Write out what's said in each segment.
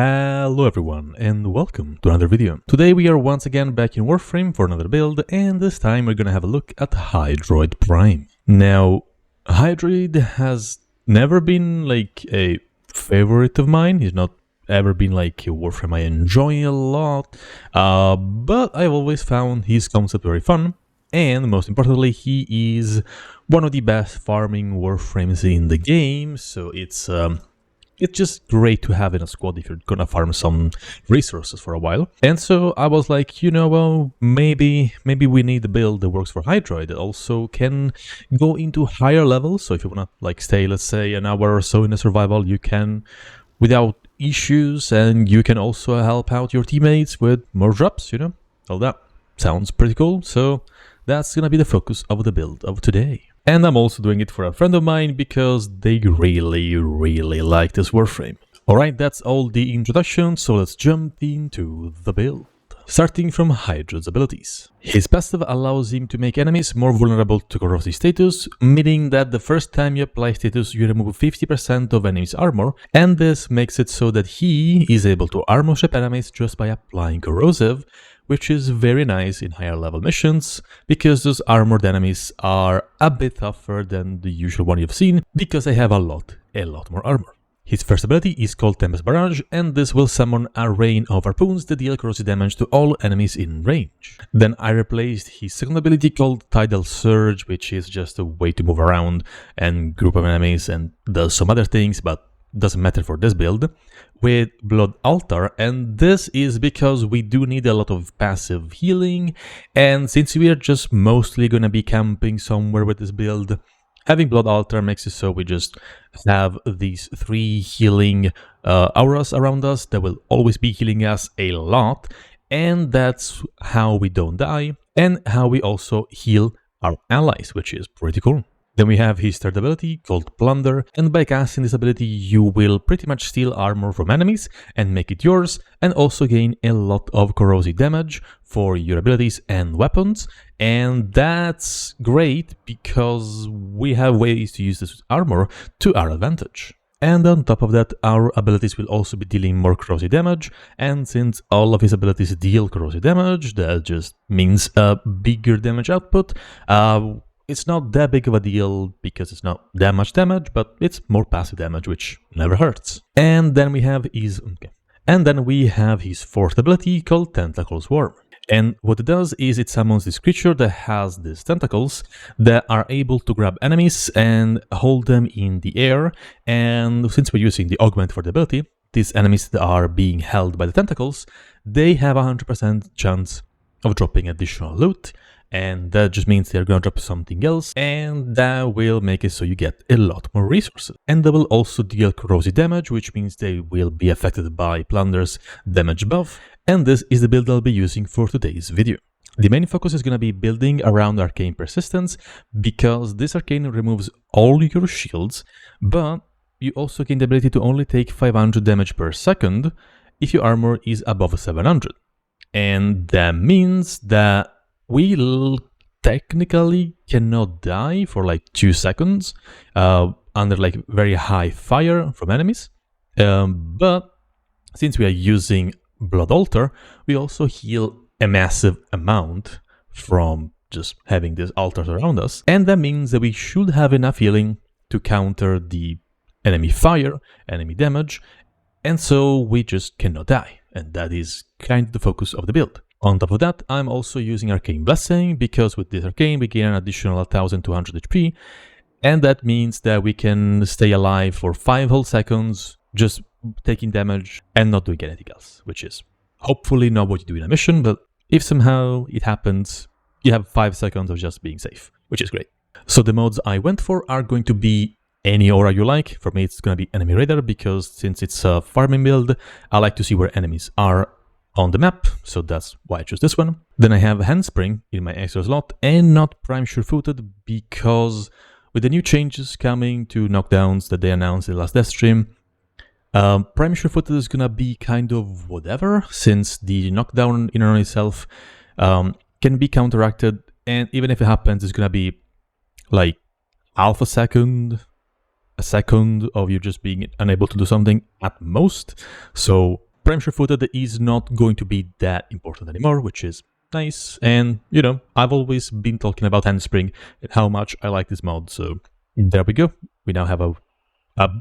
Hello everyone and welcome to another video. Today we are once again back in Warframe for another build, and this time we're gonna have a look at Hydroid Prime. Now, Hydroid has never been like a favorite of mine. He's not ever been like a Warframe I enjoy a lot, but I've always found his concept very fun, and most importantly he is one of the best farming Warframes in the game, so it's just great to have in a squad if you're gonna farm some resources for a while. And so I was like, you know, well, maybe we need a build that works for Hydroid that also can go into higher levels. So if you wanna like stay, let's say, an hour or so in a survival, you can without issues, and you can also help out your teammates with more drops, you know? All that sounds pretty cool. So that's gonna be the focus of the build of today. And I'm also doing it for a friend of mine because they really like this Warframe. Alright, that's all the introduction, so let's jump into the build. Starting from Hydroid's abilities. His passive allows him to make enemies more vulnerable to corrosive status, meaning that the first time you apply status you remove 50% of enemy's armor, and this makes it so that he is able to armor ship enemies just by applying corrosive, which is very nice in higher level missions, because those armored enemies are a bit tougher than the usual one you've seen, because they have a lot more armor. His first ability is called Tempest Barrage, and this will summon a rain of harpoons that deal corrosive damage to all enemies in range. Then I replaced his second ability called Tidal Surge, which is just a way to move around and group of enemies and does some other things, but doesn't matter for this build, with Blood Altar, and this is because we do need a lot of passive healing, and since we are just mostly gonna be camping somewhere with this build, having Blood Altar makes it so we just have these 3 healing auras around us that will always be healing us a lot, and that's how we don't die, and how we also heal our allies, which is pretty cool. Then we have his third ability called Plunder, and by casting this ability you will pretty much steal armor from enemies and make it yours, and also gain a lot of corrosive damage for your abilities and weapons, and that's great because we have ways to use this armor to our advantage. And on top of that, our abilities will also be dealing more corrosive damage, and since all of his abilities deal corrosive damage, that just means a bigger damage output. It's not that big of a deal because it's not that much damage, but it's more passive damage, which never hurts. And then we have his fourth ability called Tentacle Swarm. And what it does is it summons this creature that has these tentacles that are able to grab enemies and hold them in the air. And since we're using the augment for the ability, these enemies that are being held by the tentacles, they have a 100% chance of dropping additional loot. And that just means they're gonna drop something else, and that will make it so you get a lot more resources. And they will also deal corrosive damage, which means they will be affected by Plunder's damage buff, and this is the build I'll be using for today's video. The main focus is gonna be building around Arcane Persistence, because this Arcane removes all your shields, but you also gain the ability to only take 500 damage per second if your armor is above 700. And that means that we technically cannot die for like 2 seconds under like very high fire from enemies, but since we are using Blood Altar, we also heal a massive amount from just having these altars around us, and that means that we should have enough healing to counter the enemy fire, enemy damage, and so we just cannot die, and that is kind of the focus of the build. On top of that, I'm also using Arcane Blessing, because with this Arcane we gain an additional 1200 HP, and that means that we can stay alive for 5 whole seconds, just taking damage and not doing anything else, which is hopefully not what you do in a mission, but if somehow it happens, you have 5 seconds of just being safe, which is great. So the modes I went for are going to be any aura you like. For me it's going to be Enemy Radar, because since it's a farming build, I like to see where enemies are on the map, so that's why I chose this one. Then I have Handspring in my extra slot, and not Prime Sure-Footed, because with the new changes coming to knockdowns that they announced in the last death stream, Prime Sure-Footed is gonna be kind of whatever, since the knockdown in and of itself can be counteracted, and even if it happens, it's gonna be like half a second of you just being unable to do something at most. So Prime Sure-Footed is not going to be that important anymore, which is nice. And, you know, I've always been talking about Handspring and how much I like this mod, so there we go. We now have a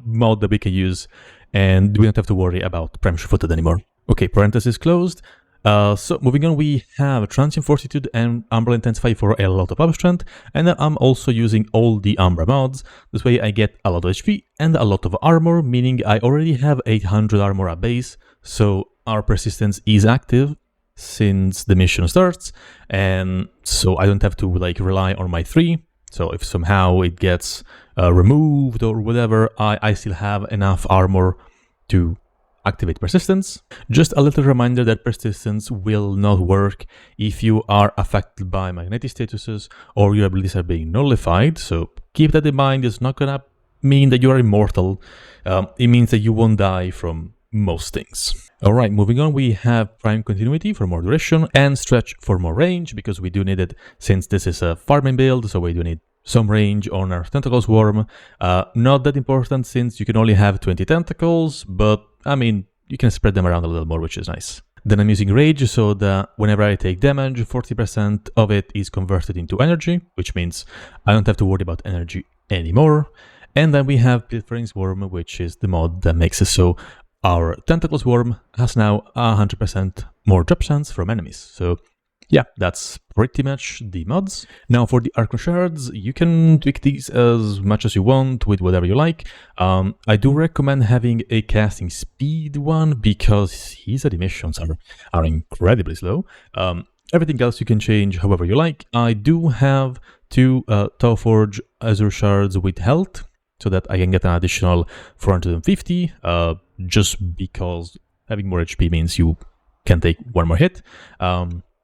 mod that we can use, and we don't have to worry about Prime Sure-Footed anymore. Okay, parenthesis closed. So moving on, we have Transient Fortitude and Umbral Intensify for a lot of power strength, and I'm also using all the Umbra mods. This way I get a lot of HP and a lot of armor, meaning I already have 800 armor at base, so our persistence is active since the mission starts, and so I don't have to like rely on my 3. So if somehow it gets removed or whatever, I still have enough armor to activate persistence. Just a little reminder that persistence will not work if you are affected by magnetic statuses or your abilities are being nullified, so keep that in mind. It's not gonna mean that you are immortal. It means that you won't die from most things. Alright, moving on, we have Prime Continuity for more duration and Stretch for more range, because we do need it since this is a farming build, so we do need some range on our Tentacle Swarm. Not that important since you can only have 20 tentacles, but I mean, you can spread them around a little more, which is nice. Then I'm using Rage so that whenever I take damage, 40% of it is converted into energy, which means I don't have to worry about energy anymore. And then we have Pilfering Swarm, which is the mod that makes it so our Tentacle Swarm has now 100% more drop chance from enemies. So yeah, that's pretty much the mods. Now for the Archon Shards, you can tweak these as much as you want with whatever you like. I do recommend having a casting speed one because his animations are incredibly slow. Everything else you can change however you like. I do have 2 Tauforge Azure Shards with health, so that I can get an additional 450, just because having more HP means you can take 1 more hit.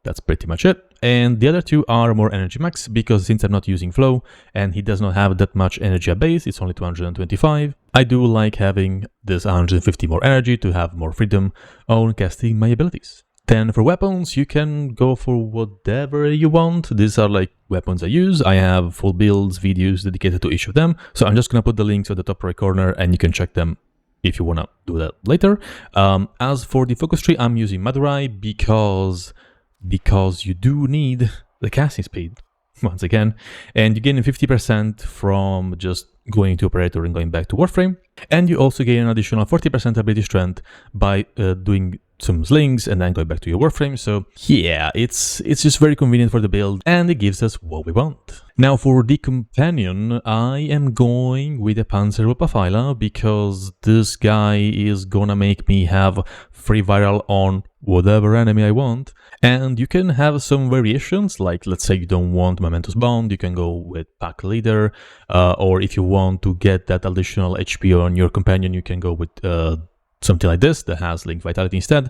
That's pretty much it. And the other 2 are more energy max, because since I'm not using flow and he does not have that much energy at base, it's only 225. I do like having this 150 more energy to have more freedom on casting my abilities. Then for weapons, you can go for whatever you want. These are like weapons I use. I have full builds, videos dedicated to each of them. So I'm just gonna put the links on the top right corner and you can check them if you wanna do that later. As for the focus tree, I'm using Madurai because you do need the casting speed, once again, and you gain 50% from just going to Operator and going back to Warframe, and you also gain an additional 40% ability strength by doing some slings and then going back to your Warframe. So yeah, it's just very convenient for the build, and it gives us what we want. Now for the companion, I am going with a Panzer Wupperpfeiler because this guy is gonna make me have free viral on whatever enemy I want. And you can have some variations, like let's say you don't want Momentous Bond, you can go with Pack Leader, or if you want to get that additional HP on your companion, you can go with something like this that has Link Vitality instead.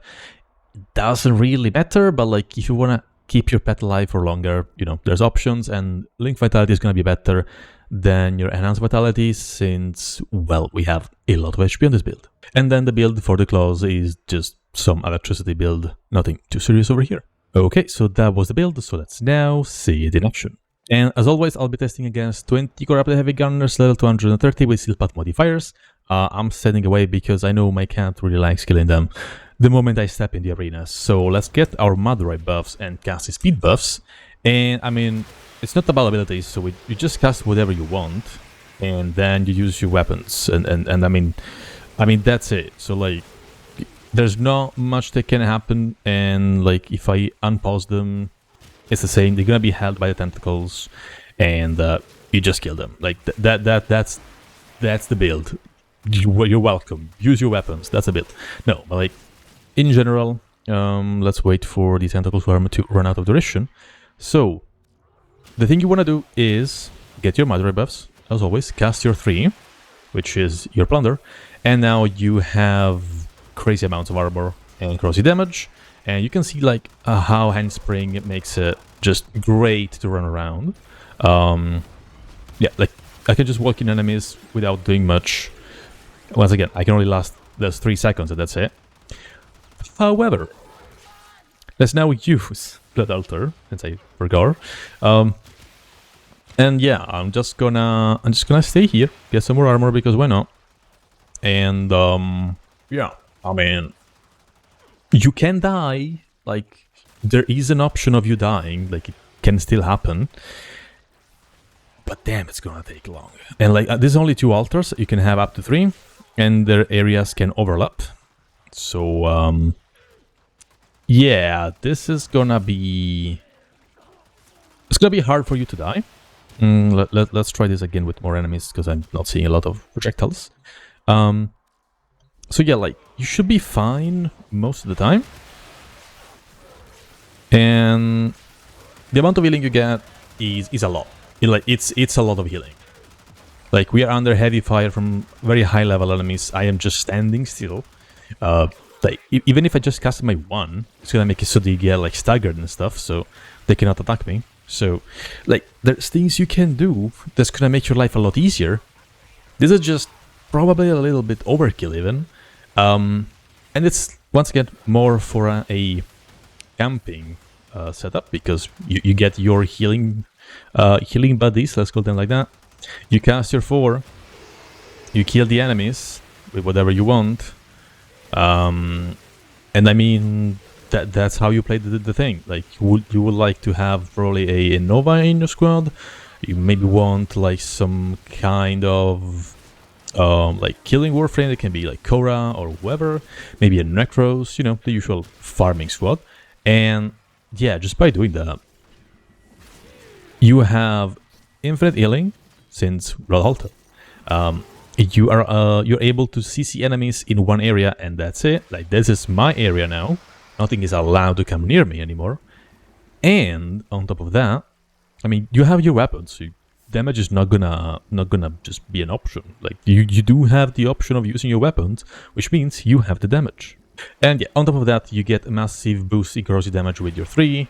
Doesn't really matter, but like if you want to keep your pet alive for longer, you know, there's options, and Link Vitality is going to be better than your Enhanced Vitality since, well, we have a lot of HP on this build. And then the build for the claws is just some electricity build, nothing too serious over here. Okay, so that was the build, so let's now see it in action. And as always, I'll be testing against 20 Corrupted Heavy Gunners, level 230 with Steel Path modifiers. I'm standing away because I know my cat really likes killing them the moment I step in the arena. So let's get our Madurai buffs and casting speed buffs. And I mean, it's not about abilities, so you just cast whatever you want, and then you use your weapons, and I mean that's it. So like, there's not much that can happen, and like if I unpause them, it's the same. They're gonna be held by the tentacles, and you just kill them. Like that's the build. You're welcome. Use your weapons. That's a build. No, but like in general, let's wait for the tentacle swarm to run out of duration. So the thing you want to do is get your Madurai buffs, as always, cast your 3, which is your plunder, and now you have crazy amounts of armor and corrosive damage, and you can see like how Handspring makes it just great to run around. Yeah, like I can just walk in enemies without doing much. Once again, I can only last those 3 seconds, and that's it. However, let's now use Blood Altar, since I forgot. And yeah, I'm just gonna stay here, get some more armor because why not? And yeah, I mean, You can die, like, there is an option of you dying, like, it can still happen. But damn, it's gonna take long. And like, there's only 2 altars, you can have up to 3, and their areas can overlap. So, yeah, this is gonna be... It's gonna be hard for you to die. Let's try this again with more enemies, because I'm not seeing a lot of projectiles. So yeah, like, you should be fine most of the time. And the amount of healing you get is a lot. It's a lot of healing. Like, we are under heavy fire from very high level enemies. I am just standing still. Like, even if I just cast my 1, it's gonna make it so they get like staggered and stuff, so they cannot attack me. So, like, there's things you can do that's gonna make your life a lot easier. This is just probably a little bit overkill even. And it's, once again, more for a camping setup, because you get your healing buddies, let's call them like that. You cast your 4, you kill the enemies with whatever you want. And I mean, that's how you play the thing. Like, you would like to have probably a Nova in your squad. You maybe want like some kind of like killing Warframe. It can be like Korra or whoever. Maybe a Necros, you know, the usual farming squad. And yeah, just by doing that, you have infinite healing since Blood Altar. You're able to CC enemies in one area, and that's it. Like, this is my area now. Nothing is allowed to come near me anymore. And on top of that, I mean, you have your weapons. So damage is not gonna just be an option. Like, you do have the option of using your weapons, which means you have the damage. And yeah, on top of that, you get a massive boost in corrosive damage with your 3,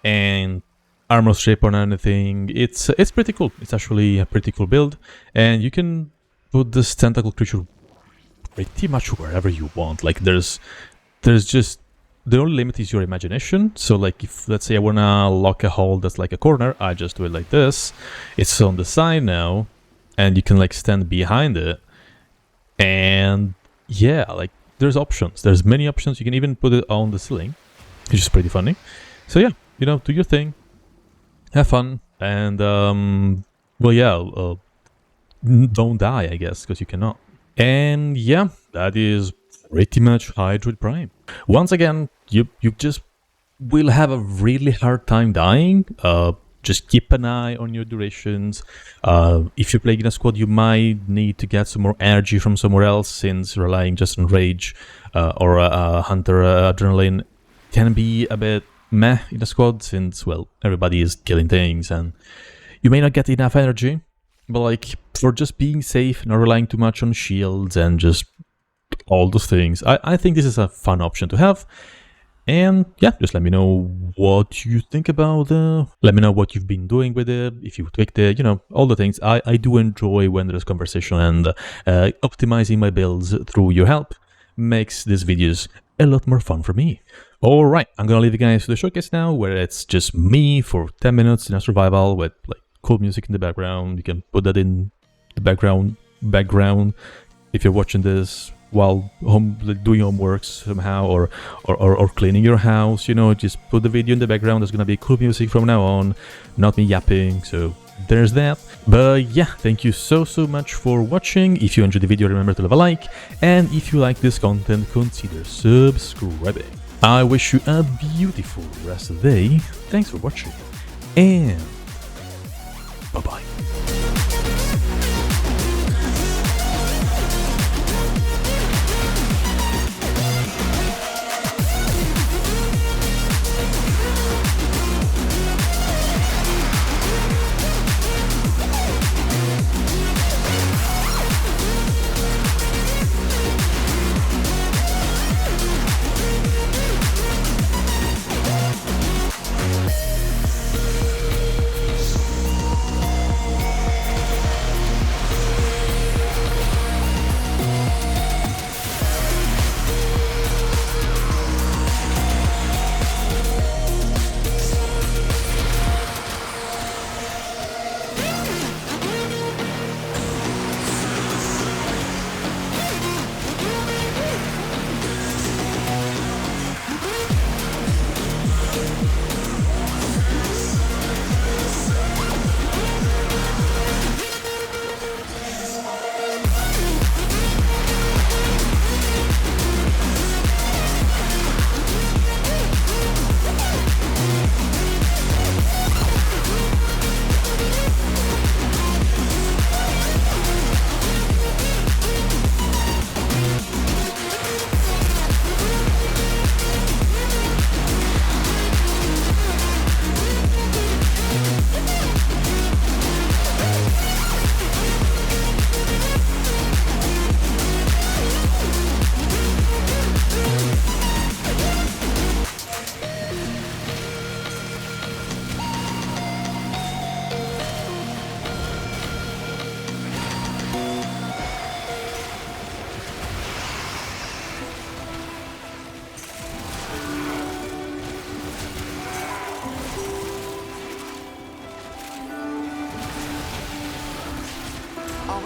and armor strip on anything. It's pretty cool. It's actually a pretty cool build, and you can put this tentacle creature pretty much wherever you want. Like, there's just, the only limit is your imagination. So like, if let's say I wanna lock a hole that's like a corner, I just do it like this. It's on the side now, and you can like stand behind it. And yeah, like, there's options. There's many options. You can even put it on the ceiling, which is pretty funny. So yeah, you know, do your thing, have fun, and well, yeah, don't die, I guess, because you cannot. And yeah, that is pretty much Hydroid Prime. Once again, you just will have a really hard time dying. Just keep an eye on your durations. If you're playing in a squad, you might need to get some more energy from somewhere else, since relying just on rage or hunter adrenaline can be a bit meh in a squad, since, well, everybody is killing things and you may not get enough energy. But like, for just being safe, not relying too much on shields and just all those things, I think this is a fun option to have. And yeah, just let me know what you think about it. Let me know what you've been doing with it, if you tweaked it, you know, all the things. I do enjoy when there's conversation, and optimizing my builds through your help makes these videos a lot more fun for me. Alright, I'm gonna leave you guys to the showcase now, where it's just me for 10 minutes in a survival with like cool music in the background. You can put that in the background if you're watching this while doing homework somehow, or cleaning your house, you know, just put the video in the background. There's gonna be cool music from now on, not me yapping, so there's that. But yeah, thank you so much for watching. If you enjoyed the video, remember to leave a like, and if you like this content, consider subscribing. I wish you a beautiful rest of the day. Thanks for watching, and bye-bye.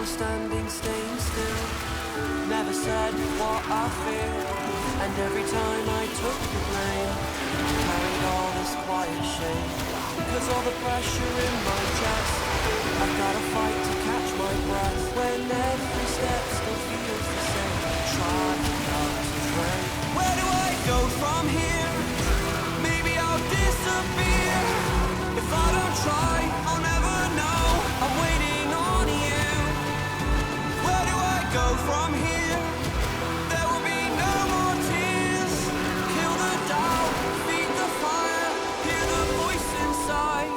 was standing, staying still. Never said what I feel, and every time I took the blame, carried all this quiet shame. Cause all the pressure in my chest, I've gotta fight to catch my breath. When every step still feels the same, trying not to break. Where do I go from here? Maybe I'll disappear. If I don't try, I'll never know. I'm waiting on you. Where do I go from here? There will be no more tears. Kill the doubt, feed the fire, hear the voice inside.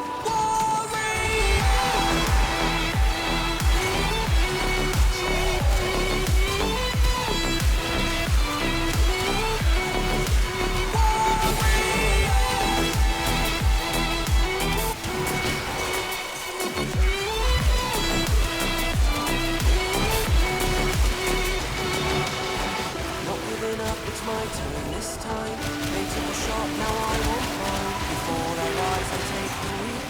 It's my turn this time. They took a shot, now I won't mind. Before they rise, I take the lead.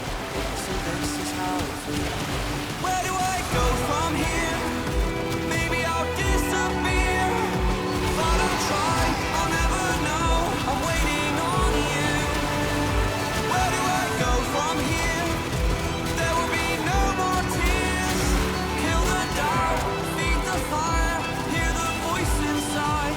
So this is how it feels. Where do I go from here? Maybe I'll disappear. If I don't try, I'll never know. I'm waiting on you. Where do I go from here? There will be no more tears. Kill the doubt, feed the fire, hear the voice inside.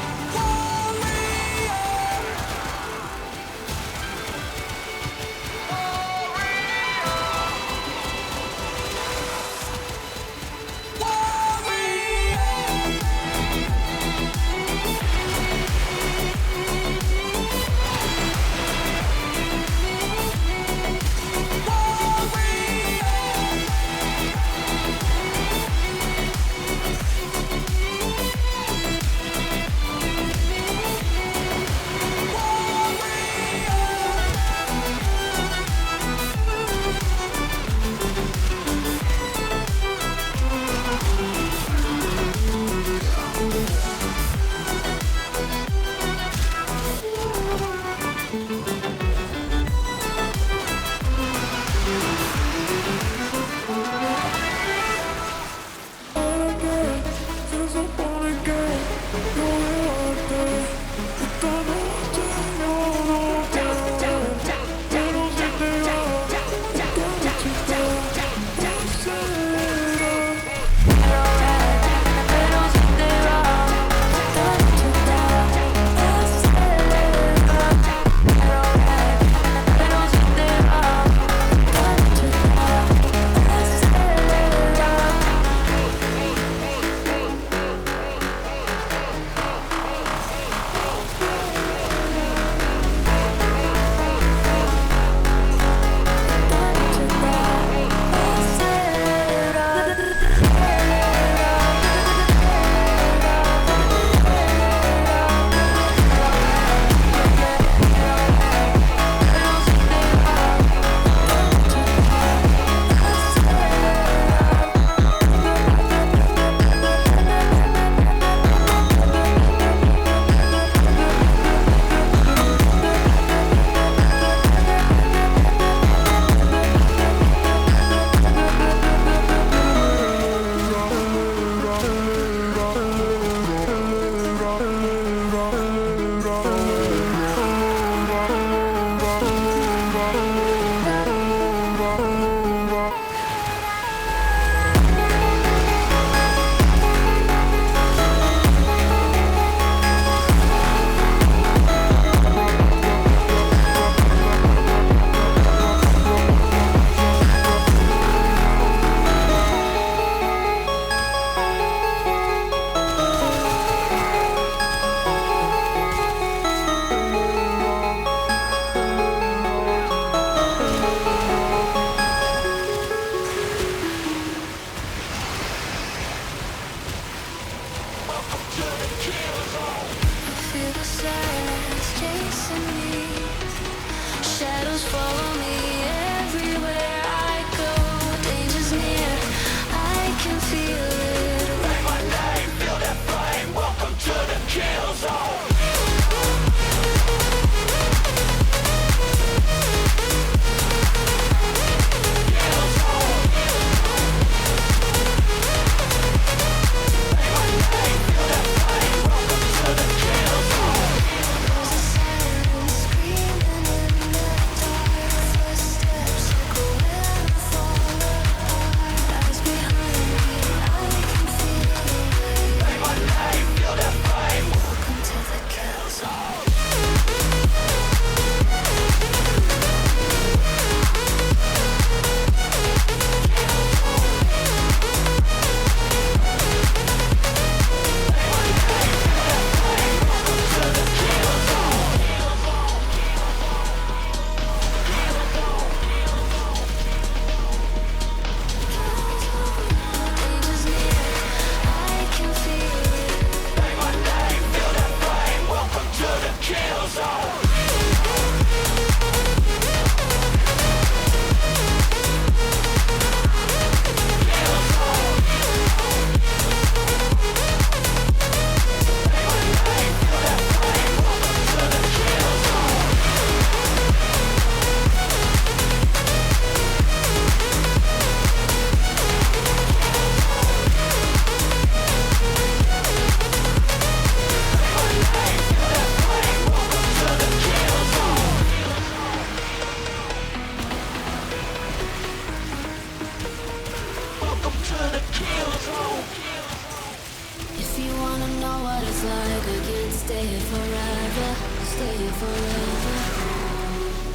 here forever.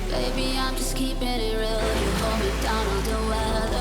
Baby, I'm just keeping it real. You hold me down under weather.